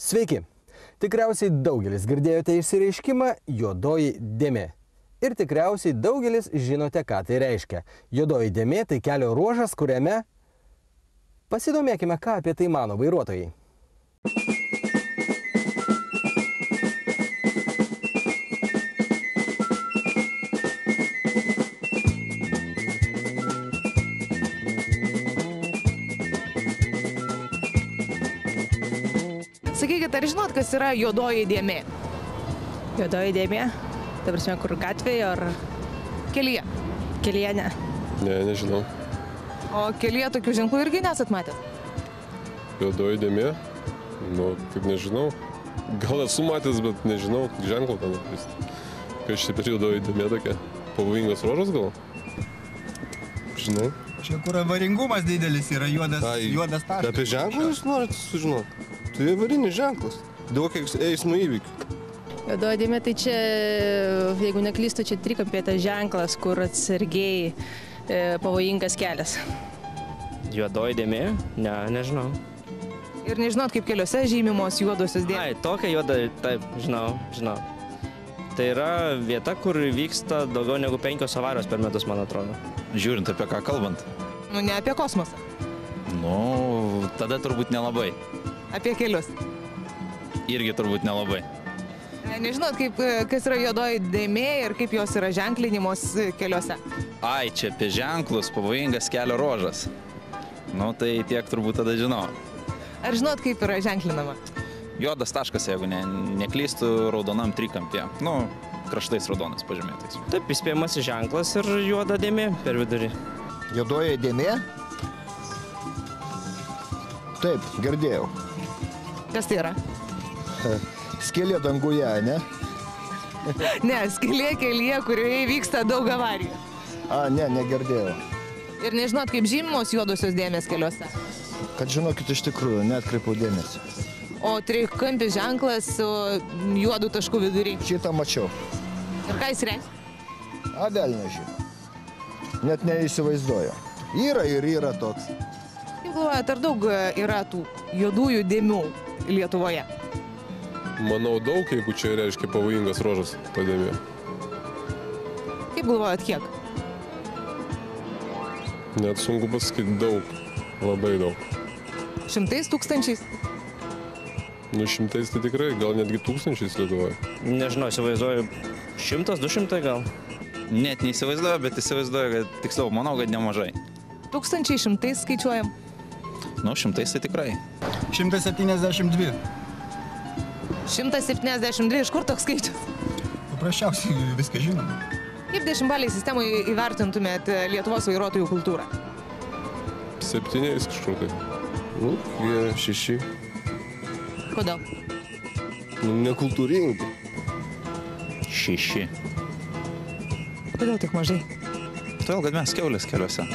Sveiki! Tikriausiai daugelis girdėjote išsireiškimą juodoji dėmė. Ir tikriausiai daugelis žinote, ką tai reiškia. Juodoji dėmė tai kelio ruožas, kuriame... Pasidomėkime, ką apie tai mano vairuotojai. Sakykit, ar žinot, kas yra juodoji dėmė? Juodoji dėmė? Ta prasme, kur gatvėje ar... Kelyje. Kelyje ne. Ne, nežinau. O kelyje tokių ženklų irgi nesat matęs? Juodoji dėmė? Nu, kaip nežinau. Gal esu matęs, bet nežinau. Ženklų ten. Kas čia per juodoji dėmė tokia? Pavojingas ruožas gal? Žinau. Čia kur avaringumas didelis yra, juodas taškas. Apie ženklus jūs norite sužinoti? Tai avarinis ženklas. Daug eismo įvykių. Juodoji dėmė tai čia, jeigu neklystu, čia trikampėtas ženklas, kur atsargiai pavojingas kelias. Juodoji dėmė? Ne, nežinau. Ir nežinot, kaip keliuose žymimos juodosios dėmės? Ai, tokia juoda, taip, žinau. Tai yra vieta, kur vyksta daugiau negu 5 avarijos per metus, man atrodo. Žiūrint apie ką kalbant. Nu, ne apie kosmosą. Nu, tada turbūt nelabai. Apie kelius. Irgi turbūt nelabai. Nežinot, kas yra juodoji dėmė ir kaip jos yra ženklinimos keliuose? Ai, čia apie ženklus, pavojingas kelio ruožas. Nu, tai tiek turbūt tada žinau. Ar žinot, kaip yra ženklinama? Juodas taškas, jeigu neklystų, raudonam trikampyje. Nu, kraštais raudonas pažymėtais. Taip, įspėjamasis ženklas ir juoda dėmė per vidurį. Juodoji dėmė? Taip, girdėjau. Kas tai yra? Skylė danguje, ne? Ne, skylė kelyje, kurioje vyksta daug avarijų. Ne, negirdėjau. Ir nežinot, kaip žymimos juodosios dėmės keliuose? Kad žinokit, iš tikrųjų, neatkreipiau dėmesį. O trikampis ženklas su juodų taškų vidury. Šitą mačiau. Ir ką jis reiškia? Velnias žino. Net neįsivaizduoju. Yra ir yra toks. Kaip galvojat, ar daug yra tų juodųjų dėmių Lietuvoje? Manau daug, jeigu čia reiškia pavojingas ruožas, ta dėmė. Kaip galvojat, kiek? Net sunku pasakyti daug. Labai daug. Šimtais, tūkstančiais? Nu, šimtais tai tikrai, gal netgi tūkstančiais Lietuvoje. Nežinau, įsivaizduoju 100, 200 gal. Net neįsivaizduoju, bet įsivaizduoju, kad tiksliau, manau, kad nemažai. Tūkstančiai, šimtais skaičiuojam? Nu, šimtais tai tikrai. 172. 172, iš kur toks skaičius? Paprasčiausiai viską žinom. Kaip 10-baliai sistemai įvertintumėt Lietuvos vairuotojų kultūrą? 7 kažkur tai. Nu, 6. Kodėl? Nu, nekultūringi. 6. Kodėl tik mažai? Todėl, kad mes kiaulės keliuose.